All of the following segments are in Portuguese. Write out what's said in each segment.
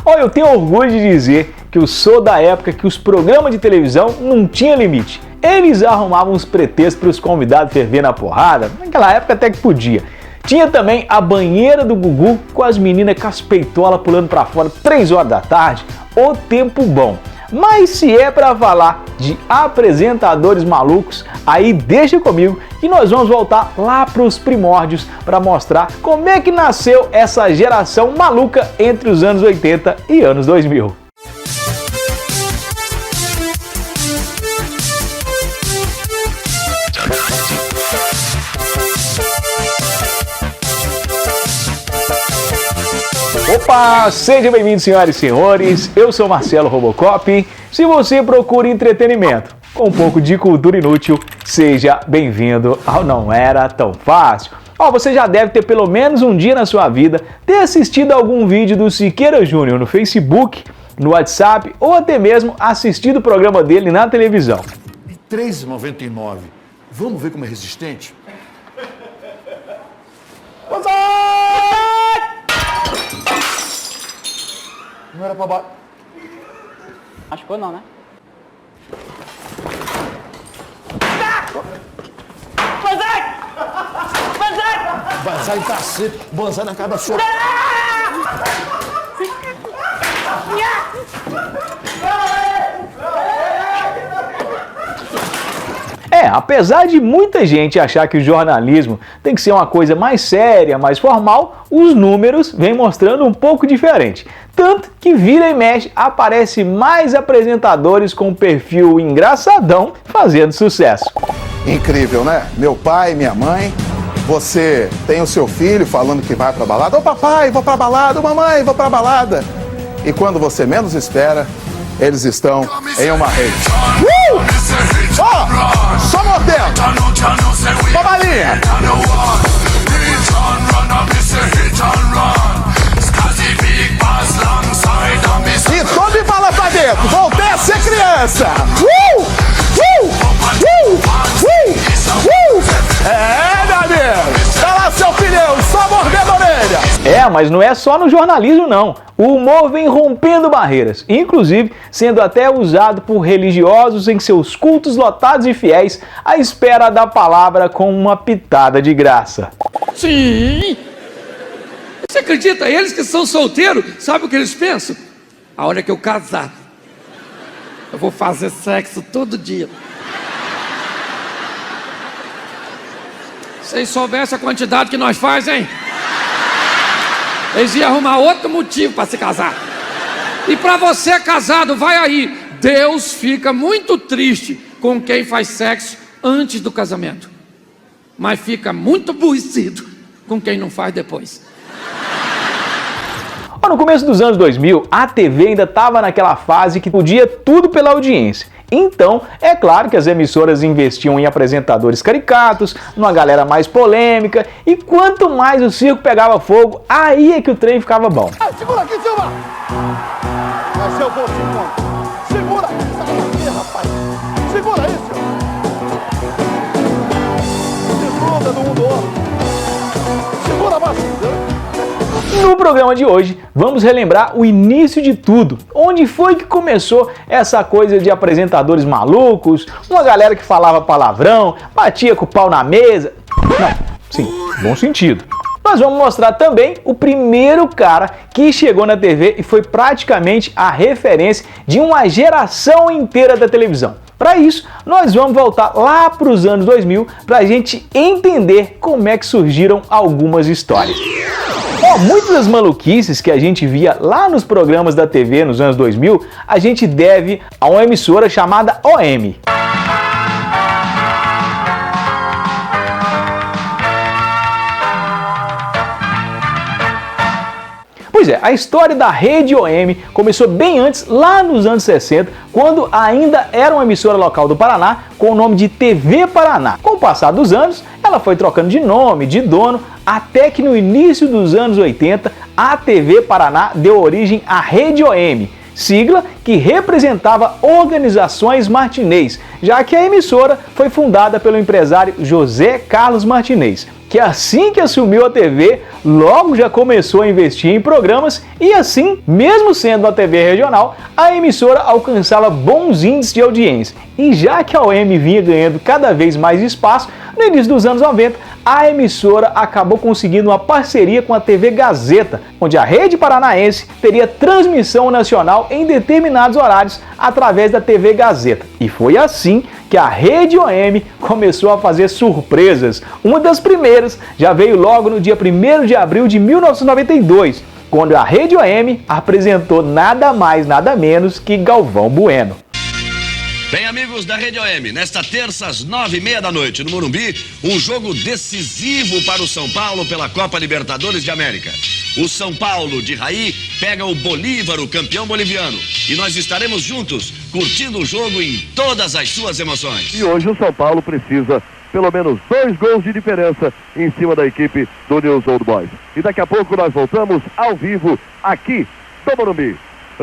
Olha, eu tenho orgulho de dizer que eu sou da época que os programas de televisão não tinham limite. Eles arrumavam os pretextos para os convidados ferver na porrada, naquela época até que podia. Tinha também a banheira do Gugu com as meninas com as peitolas pulando para fora 3 horas da tarde, o tempo bom. Mas se é para falar de apresentadores malucos, aí deixa comigo que nós vamos voltar lá para os primórdios para mostrar como é que nasceu essa geração maluca entre os anos 80 e anos 2000. Opa, seja bem-vindo, senhoras e senhores, eu sou Marcelo Robocop. Se você procura entretenimento com um pouco de cultura inútil, seja bem-vindo ao Não Era Tão Fácil. Você já deve ter pelo menos um dia na sua vida ter assistido algum vídeo do Siqueira Júnior no Facebook, no WhatsApp ou até mesmo assistido o programa dele na televisão. R$3,99. Vamos ver como é resistente? Não era pra baixo. Machucou não, né? Banzai cacete, banzai na cara da sua... Apesar de muita gente achar que o jornalismo tem que ser uma coisa mais séria, mais formal, os números vêm mostrando um pouco diferente. Tanto que vira e mexe aparece mais apresentadores com perfil engraçadão fazendo sucesso. Incrível, né? Meu pai, minha mãe, você tem o seu filho falando que vai pra balada. Ô papai, vou pra balada, ô mamãe, vou pra balada. E quando você menos espera, eles estão em uma rede. Só mordendo! Uma balinha! E tome bala pra dentro! Voltei a ser criança! Meu amigo! Tá lá seu pneu, só mordendo a orelha! Mas não é só no jornalismo não. O humor vem rompendo barreiras, inclusive sendo até usado por religiosos em seus cultos lotados de fiéis à espera da palavra com uma pitada de graça. Sim! Você acredita? Eles que são solteiros, sabe o que eles pensam? A hora que eu casar, eu vou fazer sexo todo dia. Se vocês soubessem a quantidade que nós faz, hein? Eles iam arrumar outro motivo para se casar. E para você casado, vai aí. Deus fica muito triste com quem faz sexo antes do casamento, mas fica muito aborrecido com quem não faz depois. No começo dos anos 2000, a TV ainda estava naquela fase que podia tudo pela audiência. Então, é claro que as emissoras investiam em apresentadores caricatos, numa galera mais polêmica, e quanto mais o circo pegava fogo, aí é que o trem ficava bom. Segura aqui, Silva! Mas eu vou te encontrar. Segura aqui, rapaz! Segura aí, Silva! Desgruda do um do outro! Segura bastante! No programa de hoje, vamos relembrar o início de tudo. Onde foi que começou essa coisa de apresentadores malucos, uma galera que falava palavrão, batia com o pau na mesa. Não, sim, bom sentido. Nós vamos mostrar também o primeiro cara que chegou na TV e foi praticamente a referência de uma geração inteira da televisão. Para isso, nós vamos voltar lá para os anos 2000 para a gente entender como é que surgiram algumas histórias. Muitas das maluquices que a gente via lá nos programas da TV nos anos 2000, a gente deve a uma emissora chamada OM. Pois é, a história da Rede OM começou bem antes, lá nos anos 60, quando ainda era uma emissora local do Paraná com o nome de TV Paraná. Com o passar dos anos, ela foi trocando de nome, de dono, até que no início dos anos 80, a TV Paraná deu origem à Rede OM, sigla que representava Organizações Martinez, já que a emissora foi fundada pelo empresário José Carlos Martinez. que assim que assumiu a TV, logo já começou a investir em programas e assim, mesmo sendo uma TV regional, a emissora alcançava bons índices de audiência. E já que a OM vinha ganhando cada vez mais espaço, no início dos anos 90, a emissora acabou conseguindo uma parceria com a TV Gazeta, onde a Rede Paranaense teria transmissão nacional em determinados horários através da TV Gazeta. E foi assim que a Rede OM começou a fazer surpresas. Uma das primeiras já veio logo no dia 1º de abril de 1992, quando a Rede OM apresentou nada mais, nada menos que Galvão Bueno. Bem, amigos da Rede OM, nesta terça às 9h30 da noite no Morumbi, um jogo decisivo para o São Paulo pela Copa Libertadores de América. O São Paulo de Raí pega o Bolívar, o campeão boliviano. E nós estaremos juntos, curtindo o jogo em todas as suas emoções. E hoje o São Paulo precisa pelo menos 2 gols de diferença em cima da equipe do News Old Boys. E daqui a pouco nós voltamos ao vivo aqui do Morumbi.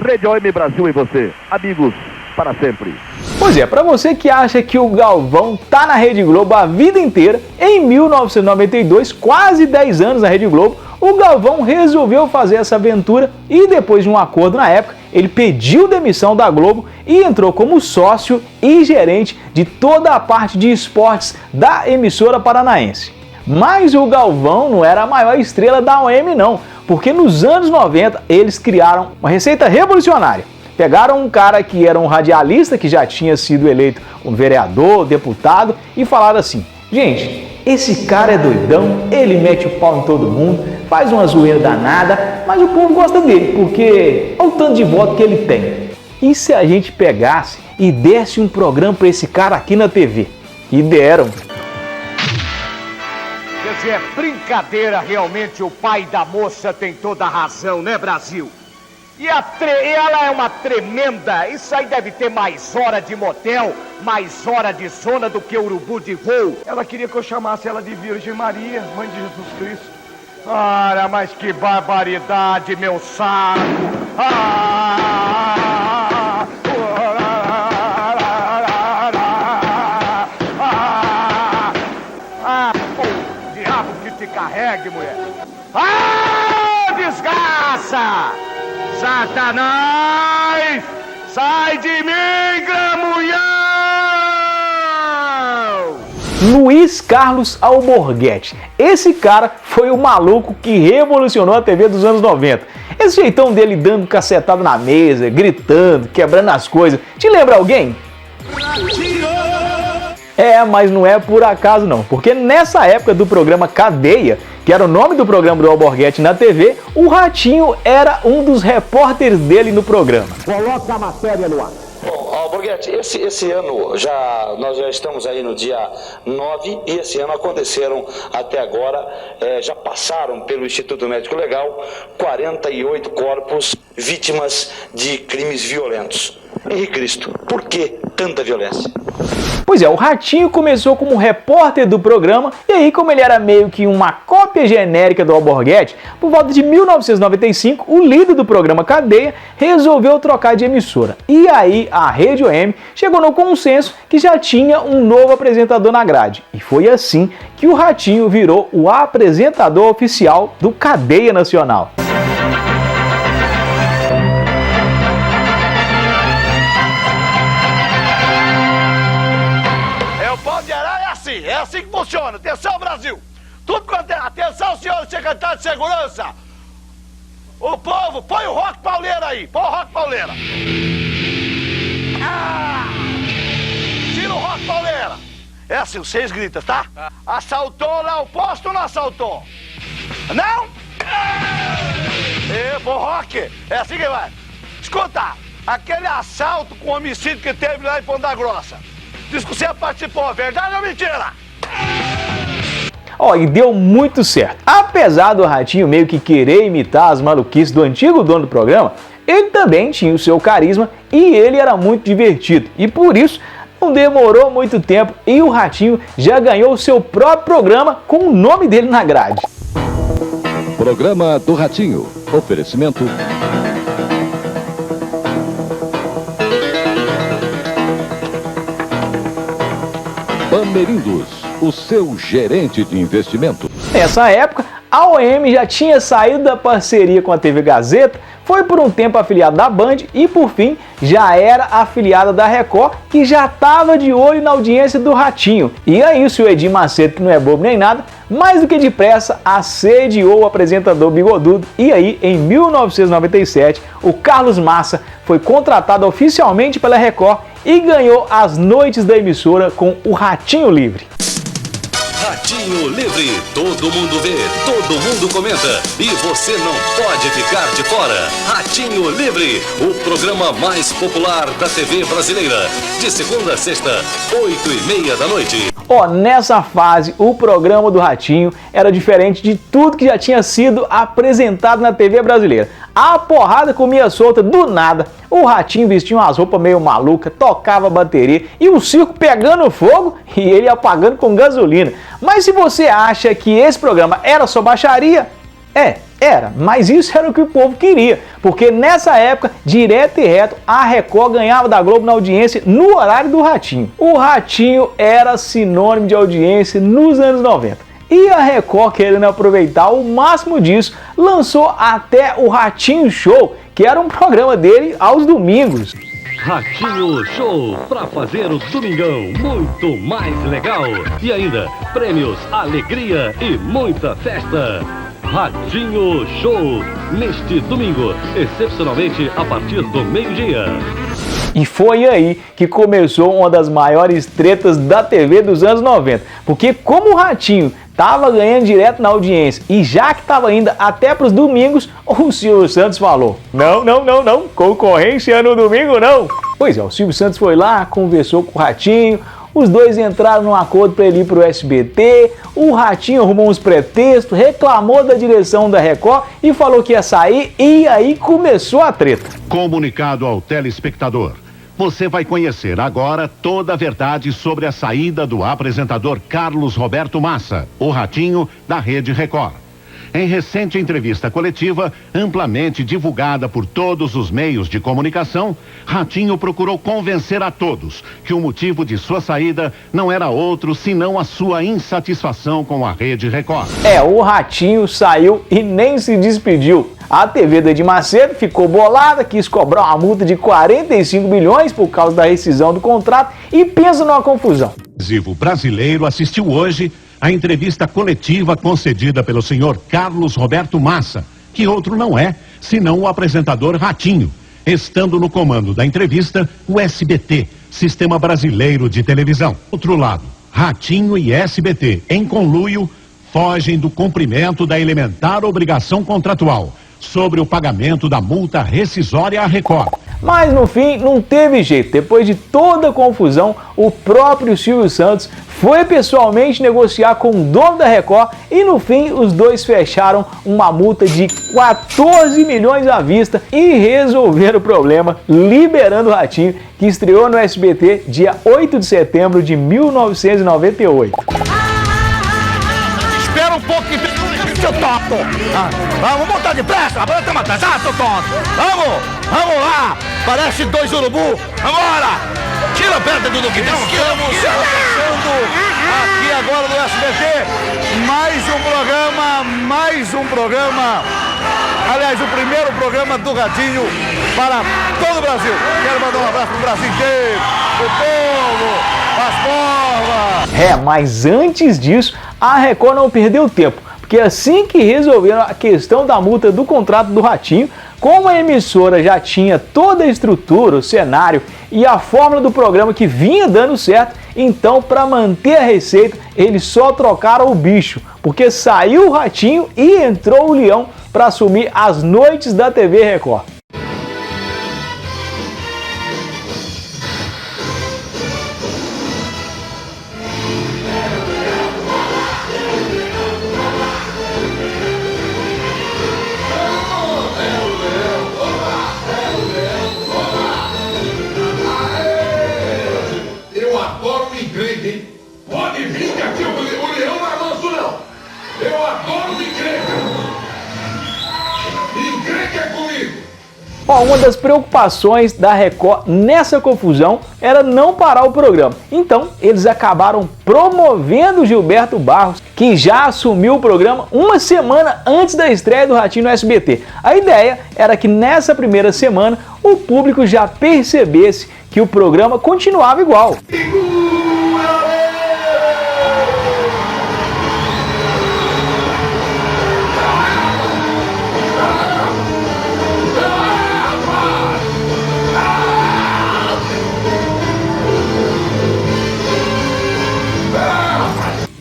Rede OM Brasil e você, amigos para sempre. Pois é, para você que acha que o Galvão tá na Rede Globo a vida inteira, em 1992, quase 10 anos na Rede Globo, o Galvão resolveu fazer essa aventura e depois de um acordo na época, ele pediu demissão da Globo e entrou como sócio e gerente de toda a parte de esportes da emissora paranaense. Mas o Galvão não era a maior estrela da OM não, porque nos anos 90 eles criaram uma receita revolucionária. Pegaram um cara que era um radialista, que já tinha sido eleito um vereador, deputado, e falaram assim: gente, esse cara é doidão, ele mete o pau em todo mundo, faz uma zoeira danada, mas o povo gosta dele, porque olha o tanto de voto que ele tem. E se a gente pegasse e desse um programa para esse cara aqui na TV? E deram. Quer dizer, é brincadeira, realmente o pai da moça tem toda a razão, né, Brasil? E ela é uma tremenda, isso aí deve ter mais hora de motel, mais hora de zona do que urubu de voo. Ela queria que eu chamasse ela de Virgem Maria, mãe de Jesus Cristo. Ora, mas que barbaridade, meu saco! Pô, diabo que te carregue, mulher! Desgraça! Satanás! Sai de mim, gramulhão! Luiz Carlos Alborguete. Esse cara foi o maluco que revolucionou a TV dos anos 90. Esse jeitão dele dando cacetada na mesa, gritando, quebrando as coisas. Te lembra alguém? É, mas não é por acaso não, porque nessa época do programa Cadeia, que era o nome do programa do Alborguete na TV, o Ratinho era um dos repórteres dele no programa. Coloca a matéria no ar. Bom, Alborguete, esse ano nós já estamos aí no dia 9 e esse ano aconteceram até agora, já passaram pelo Instituto Médico Legal 48 corpos vítimas de crimes violentos. Henrique Cristo, por que tanta violência? Pois é, o Ratinho começou como repórter do programa e aí, como ele era meio que uma cópia genérica do Alborguete, por volta de 1995, o líder do programa Cadeia resolveu trocar de emissora. E aí a Rede OM chegou no consenso que já tinha um novo apresentador na grade. E foi assim que o Ratinho virou o apresentador oficial do Cadeia Nacional. É assim que funciona. Atenção, Brasil. Tudo quanto é. Atenção, senhor secretário de segurança. O povo, põe o rock pauleira aí. Põe o rock pauleira. Tira o rock pauleira. É assim, os 6 gritas, tá? Assaltou lá o posto ou não assaltou? Não? Põe o rock. É assim que vai. Escuta, aquele assalto com homicídio que teve lá em Ponta Grossa. Diz que você participou, verdade ou mentira? E deu muito certo. Apesar do Ratinho meio que querer imitar as maluquices do antigo dono do programa, ele também tinha o seu carisma e ele era muito divertido. E por isso, não demorou muito tempo e o Ratinho já ganhou o seu próprio programa com o nome dele na grade. Programa do Ratinho. Oferecimento... Bamerindos, o seu gerente de investimento. Nessa época, a OM já tinha saído da parceria com a TV Gazeta, foi por um tempo afiliada da Band e, por fim, já era afiliada da Record, que já estava de olho na audiência do Ratinho. E aí, se o Edir Macedo, que não é bobo nem nada, mais do que depressa assediou o apresentador bigodudo. E aí, em 1997, o Carlos Massa foi contratado oficialmente pela Record e ganhou as noites da emissora com o Ratinho Livre. Ratinho Livre, todo mundo vê, todo mundo comenta e você não pode ficar de fora. Ratinho Livre, o programa mais popular da TV brasileira, de segunda a sexta, 8h30 da noite. Nessa fase, o programa do Ratinho era diferente de tudo que já tinha sido apresentado na TV brasileira. A porrada comia solta do nada. O Ratinho vestia umas roupas meio malucas, tocava bateria e o circo pegando fogo e ele apagando com gasolina. Mas se você acha que esse programa era só baixaria, era, mas isso era o que o povo queria, porque nessa época, direto e reto, a Record ganhava da Globo na audiência no horário do Ratinho. O Ratinho era sinônimo de audiência nos anos 90. E a Record, querendo aproveitar o máximo disso, lançou até o Ratinho Show, que era um programa dele aos domingos. Ratinho Show, pra fazer o domingão muito mais legal. E ainda, prêmios, alegria e muita festa. Ratinho Show, neste domingo, excepcionalmente a partir do meio-dia. E foi aí que começou uma das maiores tretas da TV dos anos 90, porque como o Ratinho estava ganhando direto na audiência e já que estava indo até para os domingos, o Silvio Santos falou: não, concorrência no domingo não. Pois é, o Silvio Santos foi lá, conversou com o Ratinho, os dois entraram num acordo para ele ir para o SBT, o Ratinho arrumou uns pretextos, reclamou da direção da Record e falou que ia sair, e aí começou a treta. Comunicado ao telespectador. Você vai conhecer agora toda a verdade sobre a saída do apresentador Carlos Roberto Massa, o Ratinho, da Rede Record. Em recente entrevista coletiva, amplamente divulgada por todos os meios de comunicação, Ratinho procurou convencer a todos que o motivo de sua saída não era outro senão a sua insatisfação com a Rede Record. O Ratinho saiu e nem se despediu. A TV do Edir Macedo ficou bolada, quis cobrar uma multa de 45 milhões por causa da rescisão do contrato e pensa numa confusão. O brasileiro assistiu hoje a entrevista coletiva concedida pelo senhor Carlos Roberto Massa, que outro não é, senão o apresentador Ratinho, estando no comando da entrevista o SBT, Sistema Brasileiro de Televisão. Outro lado, Ratinho e SBT, em conluio, fogem do cumprimento da elementar obrigação contratual sobre o pagamento da multa rescisória à Record. Mas no fim não teve jeito. Depois de toda a confusão, o próprio Silvio Santos foi pessoalmente negociar com o dono da Record e no fim os dois fecharam uma multa de 14 milhões à vista e resolveram o problema, liberando o Ratinho, que estreou no SBT dia 8 de setembro de 1998. Espera um pouco que seu topo. Vamos montar depressa, agora estamos atrasados, seu tonto. Vamos lá. Parece dois urubu. Vambora. Tira a perna do que estamos começando aqui agora no SBT. Mais um programa. Aliás, o primeiro programa do Ratinho para todo o Brasil. Quero mandar um abraço pro Brasil inteiro, o povo, as povas. Mas antes disso, a Record não perdeu tempo. Porque assim que resolveram a questão da multa do contrato do Ratinho, como a emissora já tinha toda a estrutura, o cenário e a fórmula do programa que vinha dando certo, então para manter a receita eles só trocaram o bicho, porque saiu o Ratinho e entrou o Leão para assumir as noites da TV Record. Pode vir que aqui o leão não é manso, não. Eu adoro encrenca. Encrenca é comigo. Uma das preocupações da Record nessa confusão era não parar o programa. Então, eles acabaram promovendo o Gilberto Barros, que já assumiu o programa uma semana antes da estreia do Ratinho no SBT. A ideia era que nessa primeira semana o público já percebesse que o programa continuava igual.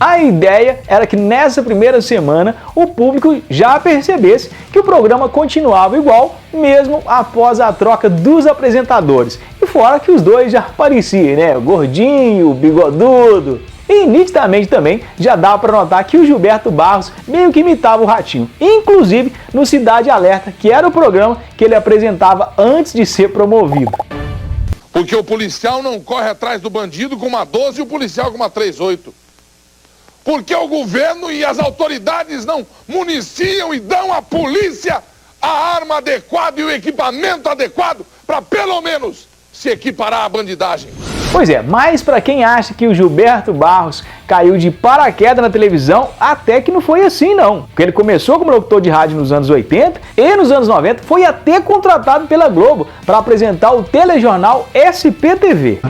A ideia era que nessa primeira semana o público já percebesse que o programa continuava igual, mesmo após a troca dos apresentadores. E fora que os dois já pareciam, né? O gordinho, o bigodudo. E nitidamente também já dava para notar que o Gilberto Barros meio que imitava o Ratinho. Inclusive no Cidade Alerta, que era o programa que ele apresentava antes de ser promovido. Porque o policial não corre atrás do bandido com uma 12 e o policial com uma 38. Porque o governo e as autoridades não municiam e dão à polícia a arma adequada e o equipamento adequado para pelo menos se equiparar à bandidagem. Pois é, mas para quem acha que o Gilberto Barros caiu de paraquedas na televisão, até que não foi assim não. Porque ele começou como locutor de rádio nos anos 80 e nos anos 90 foi até contratado pela Globo para apresentar o telejornal SPTV.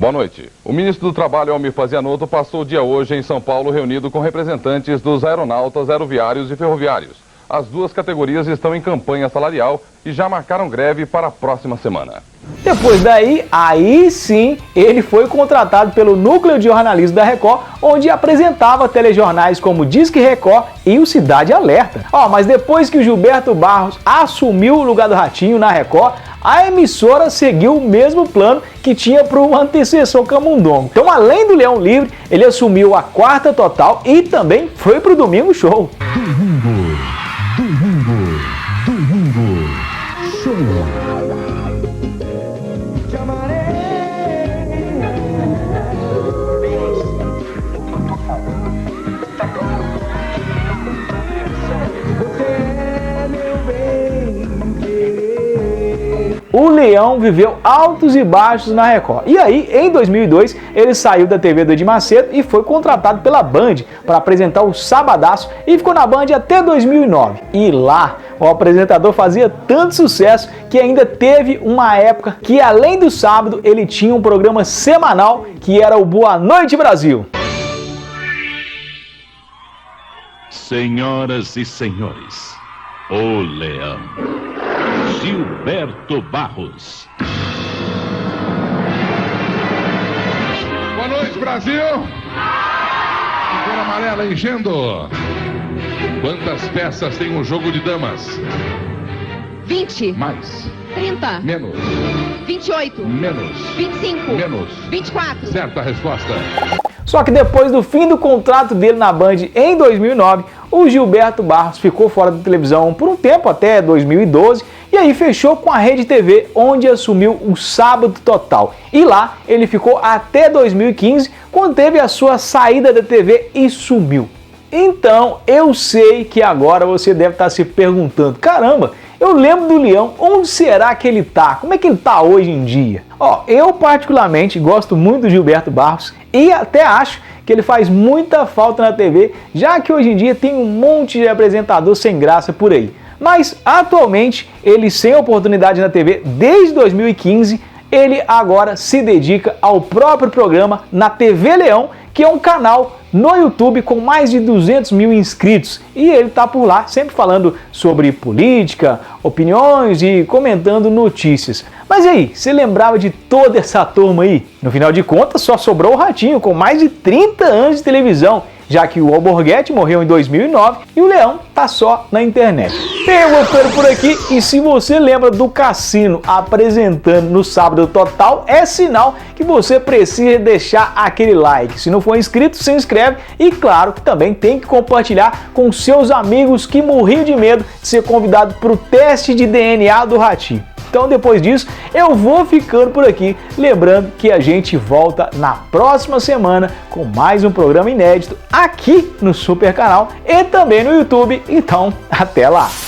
Boa noite. O ministro do Trabalho, Almir Fazianotto, passou o dia hoje em São Paulo reunido com representantes dos aeronautas, aeroviários e ferroviários. As duas categorias estão em campanha salarial e já marcaram greve para a próxima semana. Depois daí, aí sim, ele foi contratado pelo Núcleo de Jornalismo da Record, onde apresentava telejornais como Disque Record e o Cidade Alerta. Mas depois que o Gilberto Barros assumiu o lugar do Ratinho na Record, a emissora seguiu o mesmo plano que tinha para o antecessor Camundongo. Então, além do Leão Livre, ele assumiu a Quarta Total e também foi para o Domingo Show. Domingo Show. O Leão viveu altos e baixos na Record. E aí, em 2002, ele saiu da TV do Edir Macedo e foi contratado pela Band para apresentar o Sabadaço e ficou na Band até 2009. E lá, o apresentador fazia tanto sucesso que ainda teve uma época que, além do sábado, ele tinha um programa semanal que era o Boa Noite Brasil. Senhoras e senhores, o Leão. Gilberto Barros. Boa noite, Brasil! Cor amarela enchendo. Quantas peças tem um jogo de damas? 20. Mais. 30. Menos. 28. Menos. 25. Menos. 24. Certa resposta. Só que depois do fim do contrato dele na Band em 2009, o Gilberto Barros ficou fora da televisão por um tempo, até 2012, e aí fechou com a Rede TV, onde assumiu o Sábado Total. E lá ele ficou até 2015, quando teve a sua saída da TV e sumiu. Então, eu sei que agora você deve estar se perguntando, caramba, eu lembro do Leão, onde será que ele tá? Como é que ele tá hoje em dia? Eu particularmente gosto muito do Gilberto Barros e até acho que ele faz muita falta na TV, já que hoje em dia tem um monte de apresentador sem graça por aí. Mas atualmente, ele sem oportunidade na TV desde 2015, ele agora se dedica ao próprio programa na TV Leão, que é um canal no YouTube com mais de 200 mil inscritos. E ele tá por lá sempre falando sobre política, opiniões e comentando notícias. Mas e aí, você lembrava de toda essa turma aí? No final de contas, só sobrou o Ratinho com mais de 30 anos de televisão, já que o Alborguete morreu em 2009 e o Leão tá só na internet. Eu vou ficando por aqui e se você lembra do Cassino apresentando no Sábado Total, é sinal que você precisa deixar aquele like. Se não for inscrito, se inscreve e claro que também tem que compartilhar com seus amigos que morriam de medo de ser convidado para o teste de DNA do Ratinho. Então depois disso eu vou ficando por aqui, lembrando que a gente volta na próxima semana com mais um programa inédito aqui no Super Canal e também no YouTube, então até lá!